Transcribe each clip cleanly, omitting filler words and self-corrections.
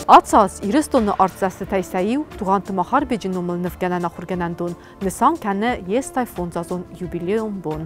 Ացած 30 արծասթայսայիու տուղանտ մախարբեջնում նվգանան ախորգանանդուն նսան կանը ես տայֆոնձազոն յուբիլեում բոն։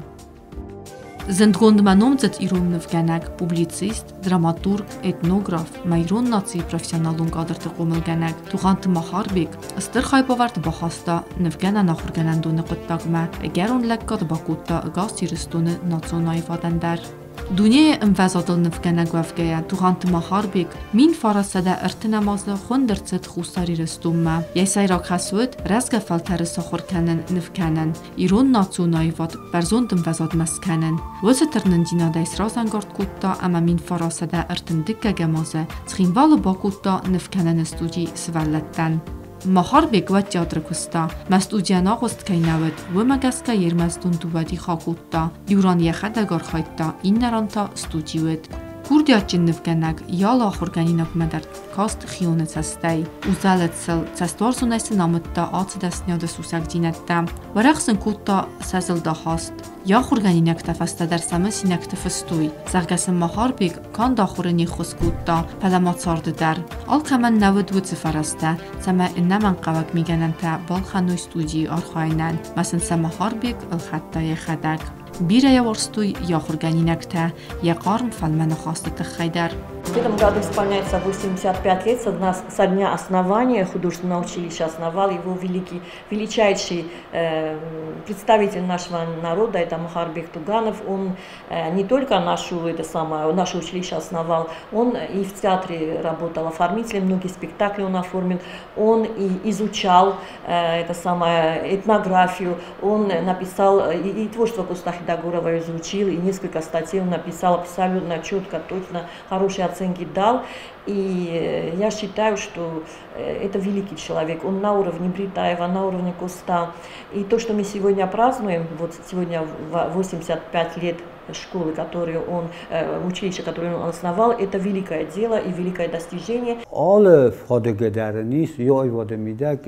Զնդգոնդմանում ձետ իրում նվգանակ, պուբլիցիստ, դրամատուրգ, էթնոգրաֆ, մայրոն նացի պրոֆեսիոնալուն կադրտղում լգանակ, տուղանտ մախարբեկ, ստր խայպովարդ բախաստա նվգանան ախորգանանդունը կտտագմա, էգերոն լեկկատ բակուտտա գաս իրստունը նացոնայի վադանդար։ Դունիե ընվազատլ նվգանագվավգեя տուղանտ մախարբեկ մին ֆարասադա ըրտնամազը խոնդրծետ խուսարի ռստումմա եսայրակ հասուետ ռազգաֆալթարը սոխորքանն նվգանն իրոն նացոնայի վատ բերզոն տնվազատ մասքանն ոզը տրննդինա դայս ռազանգորդ կուտտա ամա մին ֆարասադա ըրտնդիկ գամազը ծխինվալը բակուտտա նվգանն ստուդի սվալլատտան Մախարբեկ վատ театрыкуста, мәстудияна госткайнавет, вымагаска ермәстун тувadi խակուտտա, յուրան եղադա գարխայտտա, իննարանտա ստուդիուետ, Կուրդիաչին նվգանակ, յալա ախորգանինակ մդար, կաստ խիոնեցաստայ, ուզալեցել, ցաստորսունեսը նամտտա ացդասնյադը սուսակդինատտա, վարախսն կուտտա սազլդա հաստ, Յախորգանինակ տաֆաստադար սամը սինակ տվստույ, զարգասն մախարբիկ, կան դախորենի խոսկուտտա, պալամացարդդար, ալքաման նավդ վծը ֆարաստա, սամը ըննաման qavak միգանանտա բալխանույ ստուդիի արխայնան, մասն սամախարբիկ, ըլխատտա եղադակ. Бирая ворстуй Յախորգանինակ-та, Якарм фалманахастата хайдар. В этом году исполняется 85 лет со дня основания художественного училища. Основал его величайший представитель нашего народа, это Махарбек Туганов. Он не только наше училище основал, он и в театре работал оформителем, многие спектакли он оформил, он и изучал этнографию, он написал и творчество Кустахи Дагурова изучил, и несколько статей он написал абсолютно четко, точно, хорошие оценки дал. И я считаю, что это великий человек. Он на уровне Бритаева, на уровне Куста. И то, что мы сегодня празднуем, вот сегодня 85 лет школы, училище, которое он основал, это великое дело и великое достижение. All фотографии я его домидак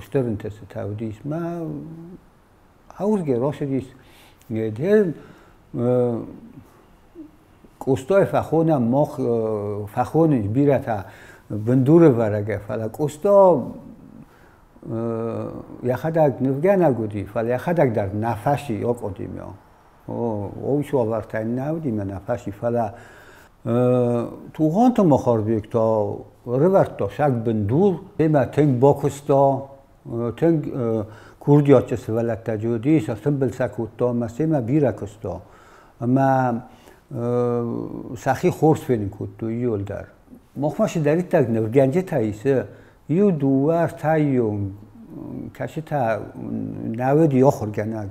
студенты тавдис ма хаузге рошидис недер Кустой фахона мох фахони бирата бандура варага фала кусто яхадак нвгана гуди фала яхадак дар нафаши окодимё о шо вартай навдим нафаши фала туғант махарбек то рварто шак бандур ема тен бокусто тен курдиячс валата жуди сасым билсакутто масема биракусто ама سخی خورس فیلم کود تو یول در مخماش داری تگ نوگنجه تاییسه یو دوار تاییون کشی تا نوید یا خورگنگ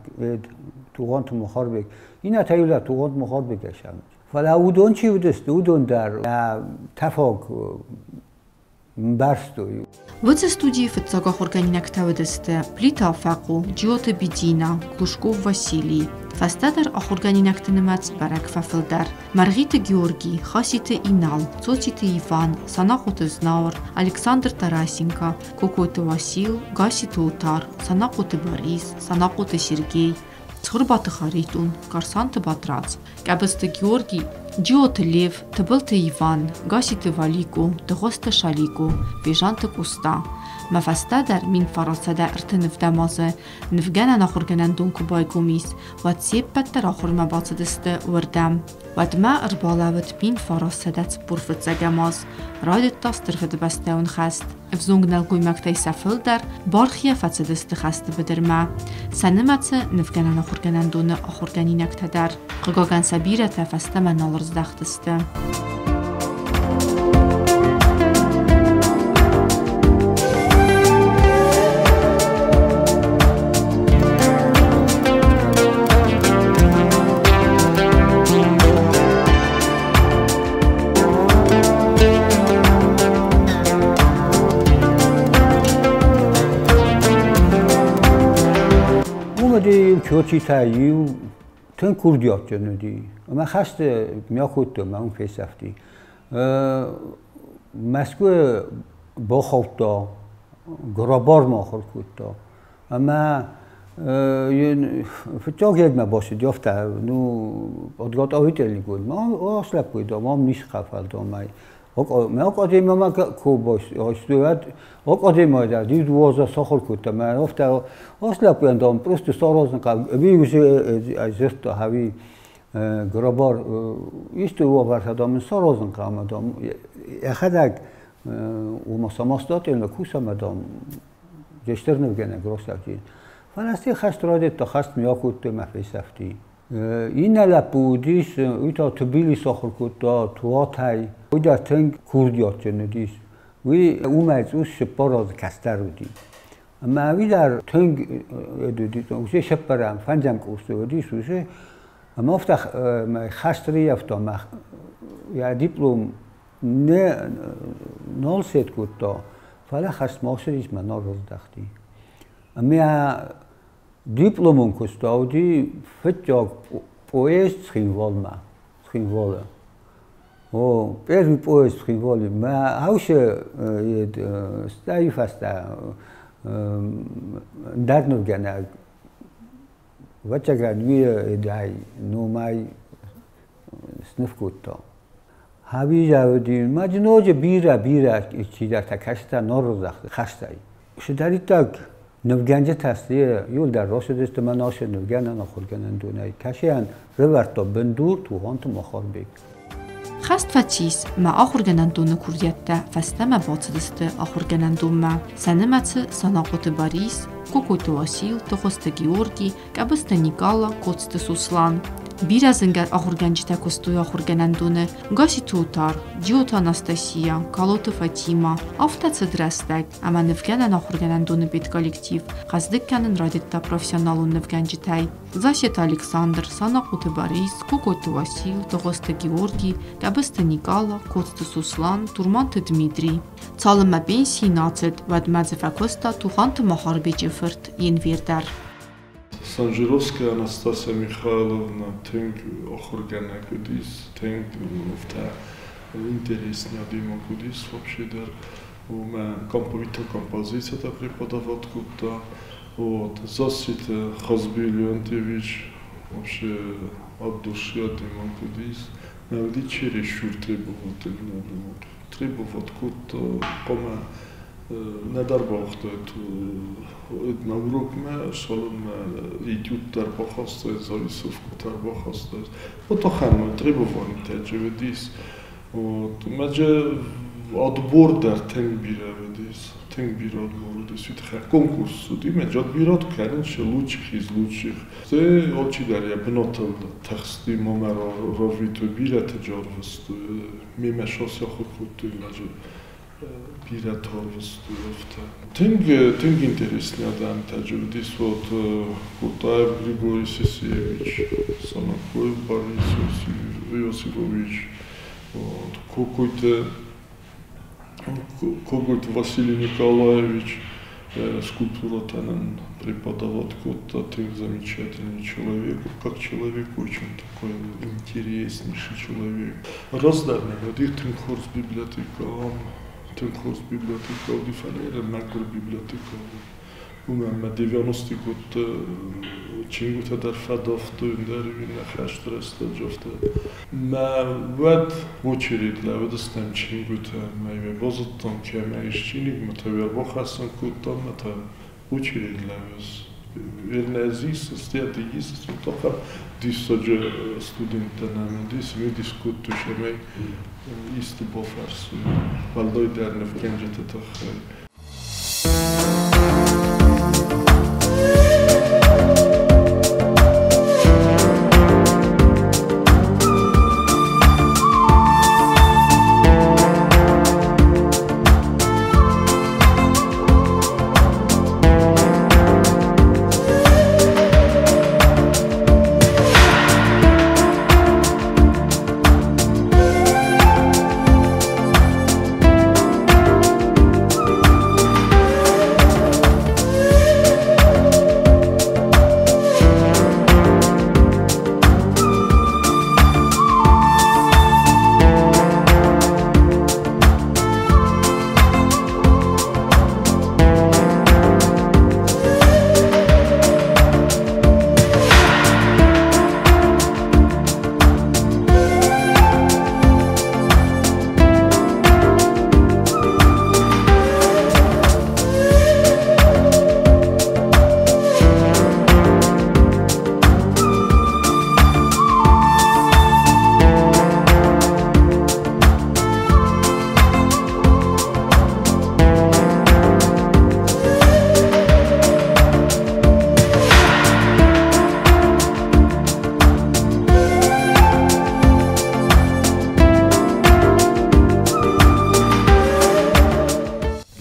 توغان تو مخار بگ این تاییولا توغان مخار بگشم فلا اودون چی بودست اودون در تفاق برستوی Վծը ստուդիի ֆծագախորգանինակ թավդստը Պլիտա Ֆակու, Ջիոտը Բիդինա, Կուշկով Վասիլի, Ֆաստադար ախորգանինակ տնմած Բարակ Ֆաֆլդար, Մարղիտը Գեորգի, Խասիտը Ինալ, Ծոցիտը Իվան, Սանախոտը Զնաուր, Ալեքսանդր Տարասինկա, Կոկոտը Վասիլ, Գասիտը Օտար, Սանախոտը Բարիս, Սանախոտը Սերգեյ, Ցխրբատը Խարիտուն, Կարսանտը Բատրաց, Կաբստը Գեորգի, Ջիոտը Լև, Թբլտը Իվան, Գասիտը Վալիկո, Տղոստը Շալիկո, Վեժանտը Կուստա, Մաֆաստադար մին ֆարասադա ըրտնվդամազը, նվգանան ախորգանանդուն կուբայգումիս, վատ սեպպատտար ախորմա բացդստը վրդամ, վատ մա ըրբալավըտ մին ֆարասադաց բուրվծագամազ, ռայդը տաստրվդ բաստաուն խաստ, վզունգնալ գույմակտայ սաֆլդար, բարխիա ֆացդստը խաստը բդրմա, սանմացը նվգանան ախորգանանդունը ախորգանինակ թադար, Qgogan Sabira tafasta manalır zdaxtısты. Umadi kötü tayiu تن کردیات جنودی من خست میاخود تو من فیسافتی مسکو با خوابتا گرابار ما خورد کودتا اما فتاق یک ما باشد یافته نو ادگات آویتلی بود ما اصلا بود ما نیش خفل دامای მე აკადემიამ კუბოს ostovat აკადემია და დიდვაზა სახალხოთა მე ofta oslapyan dom просто сорозника ви уже зерто хави гробар исто варта дом сорозника дом яхадаг ума самостоятельно кусама дом жештерневгена гросаки фаласти хастродет то хаст мякут мафисафти иналя пудис ута тбили сахалкота туатай удар тенг курдиот ченедис ви умайц ус шпороз кастаруди ама ви дар тенг эдит усе шпарам фанжам курсудис усе ама офтах хастри автомах я диплом не нол сет кутто фала хаст мошрис манор роздахти ама дипломон кустауди фетjog поезд schingwolle о первый поезд schingwolle ма ауше стаи фаста дадновгена вачага две дай ну май снифкутто хави жавди маҷноҷе бира чидар такашта норозахт хаштай шидаритак Nevgence tasliye yol der roşedist manaşe nevgene naxurgenen dunay kaşiyan reverto bendur tuğantı maxarbek Xastfaçis ma axurgenandunu kuryatda fastama botsidiste axurgenandumma sanematsi sanaqotu Boris Kokoytu Vasil Toxosta Georgi Kabasta Nikala Kotste Suslan Birazıngar axurgenjita kostuy axurgenandune Gasi Tutar Diota Anastasiya Kalota Fatima Aftatsi Drastak ama nevgenen axurgenandune bit kollektiv Xazdikkanin radetta professionalun nevgenjitay Zaset Alexander Sanaqotu Boris Kokoytu Vasil Toxosta Georgi Kabasta Nikala Kotste Suslan Turmant Dmitri Çalınma pensiyi nacid Vadmadzeva Kosta Tuxantı Maxarbecefırt Yenvirdar Санжировская Анастасия Михайловна тенг охоргана кудис тенг уфта интересная дима кудис вообще дар у меня композицията преподавателка от Засит Хазбил Леонтьевич вообще от души дима кудис навди через шур требовать кут кома Nedar baxtı na urokme, salonme idjut darbaxastı, zavisovku darbaxastı. O to xanma trebovani tecrübedis. O mece adbor der tengbiravedis, tengbir adborodis. Vit xer konkursu di mece adbirat kerin şe luçix iz luçix. Te oçi der ya bnotal texti momera ravito bira tecarvstu. Mime şasya xurkutu mece Пиратовство. Тинг интересный адам таджудис вот Кутаев Григорий Сесеевич, Санакоев Борис Иосифович, вот какой-то Василий Николаевич, скульптуротанен преподаватель, вот тинг замечательный человек, как человек очень такой интереснейший человек. Раздарный, вот их тинг-хорс библиотека. Тенхос библиотека, дифалера макро библиотека. У меня 90 год чингута дар фадофту дар вина хаштрста джофта. Ма вад очередь лавдастам чингута майве бозоттон кемеш чиниг матавер бохасан кутта мата очередь лавс. Вернезис статигис тока дисоджа студента наме дис ми дискуту шемей исти бофарсу валдой дерне фкенжете тохай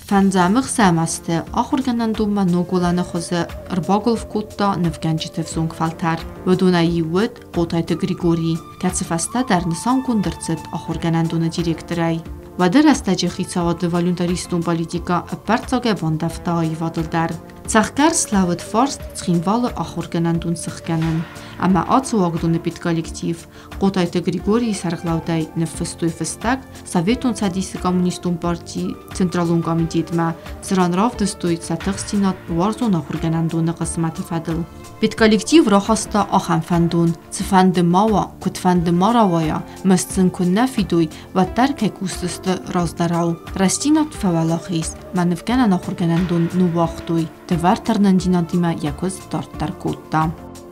Fənzəmıq səməstə axurganandumma noqolanı xozı ırbaqolf qutda növgəncitəv zongfaltar. Vədunəyi vəd qotaytı Grigori, kətsifəstə dərnisan qundırcıd axurganandunı direktorəy. Vədər əstəcə xitsağadı voluntaristun politika əppərcəgə bandəftəyi vadıldər. Ցախկար Սլավոտ Ֆորստ ցխինվալը ախորգանանդուն սխկանն ամա ածուագդունը պիտ կոլեկտիվ Qotaytı Grigori Sarglaudai նվստույ վստակ Սովետուն ցադիսը կոմունիստուն պարտի ցենտրալուն կոմիտետմա սրանրավ դստույ ցաթղստինատ վարզուն ախորգանանդունը qismati fadil Պիտ կոլեկտիվ ռոխաստա ախանֆանդուն ցֆանդը մավա կուտֆանդը մարավայա մստցն քուննա ֆիդույ վատար կեկուստստը ռազդարау ռաստինատ ֆավալախիս մանվկանան ախորգանանդուն նուվախտույ Դվարտերնն դինադիմա յակոս տարտար կուտտա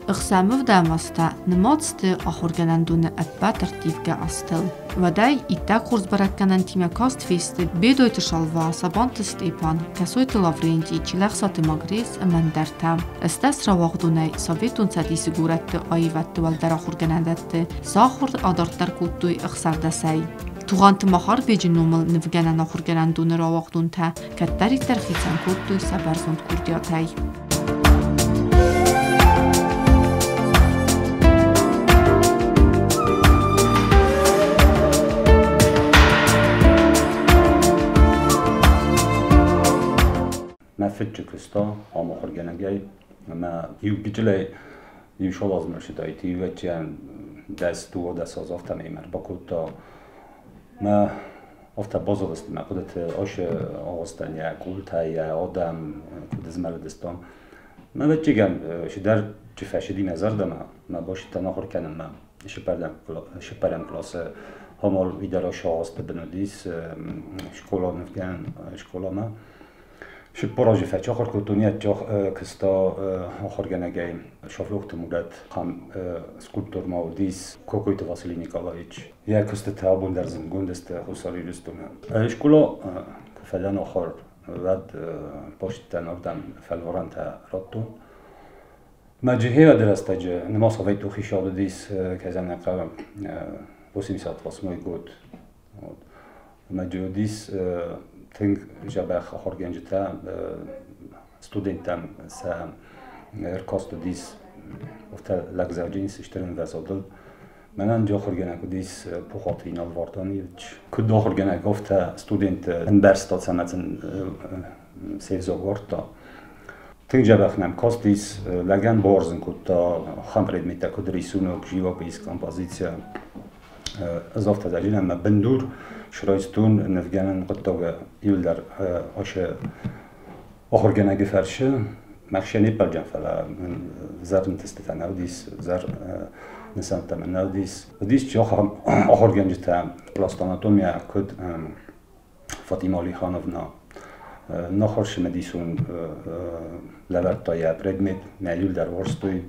Ըխսամով դամաստա նմոցտը ախորգանանդունը ըպպատրտիվգա աստել Վադայ իտակ խուրզբարականան թիմակաստ վիստը բեդոյտը շալվա սաբանտը Ստեփան կասոյտը լավրենտի չիլախսատը մագրես əməndərtə Əstəs ravaqdunay Sovetun ցադիսը գուրətտը այվətտը վալդար ախորգանանդətտը Սախորդ ադարտար կուտտույ ըխսարդասայ Tuğantı mahar becinumul nivgenen axurganandunı ravaqdun tə Kəttəri tərxitsən kuttuy səbərzund kurdiyatay ما فيتش كستا هم خرجنا جاي ما يوجدلي يشال از مرشدایتی یوجن دست دو دست از آفتم ایمر با کتا ما آفتا بازوست ما خودت آش آستانیا کولتای آدم کود زمال دستم ما بچگم شدر جفشدی نظر دم ما باش تناخر کنم ما شپردم کلاس همال ایدار شاست بنادیس شکلا نفکن شکلا ما شپراج فچ آخر کتونیت جا کستا آخر گنگی شافلوخت مولد خم سکولپتور ماودیس کوکویت واسیلی نیکالایچ یا کست تابون در زنگون دست خساری رستونه شکلا فلان آخر ود پشت نردم فلوران تا راتون مجهه و درست جه نماس وی تو خیشال دیس که زن نقرم بوسی ساعت واسمای گود مجهه دیس Think جابخ خورگنجتا استودنتم سا رکاست دیس افت لگزاجینس اشترن وزادل من انجا خورگنه کدیس پخاتین الواردانی کد خورگنه گفت استودنت انبرستاد سمتن سیزاگورتا Think جابخ نم کاست دیس لگن بارزن کد تا خمرد میتا کد ریسونو جیوا بیس کمپوزیسیا اضافه تدریجا ما بندور شرایطون نفگانن قطعه یلدر آش آخر گنگ فرشه مخشنی پرجان فلا من زر نتستت نودیس زر نسانت من نودیس ودیس چه آخر گنج تا پلاستاناتومیا کد فاطمه علی خانونا نخورش مدیسون لبرتای پردمت میلیل در ورستوی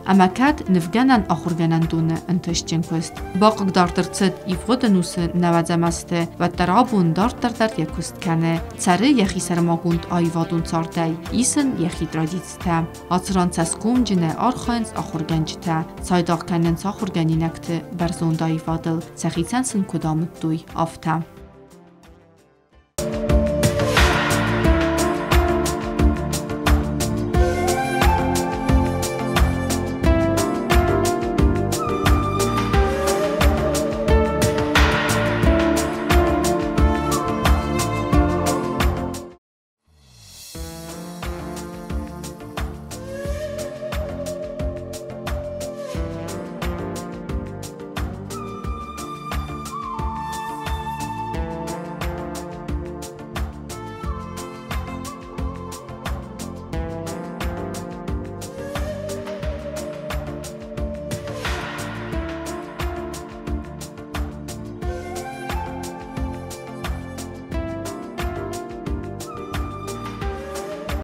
Ամակատ նվգանան ախուրգանանդունը ընթշճենքոստ բաղկ դարտրցդ իվղոդնուսը նավաձամաստը վատարաբուն դարտարդարտ եկուստ կանը ցարը յախիսարմագունդ այվադուն ցարտայ իսն յախի տրադիցտա ացրանցասկում ջնե արխանց ախուրգանջտա ցայդաղ կանեն ախուրգանինակտը բերզոնդայ վադլ ցախիցանսն կոդամտույ ավտա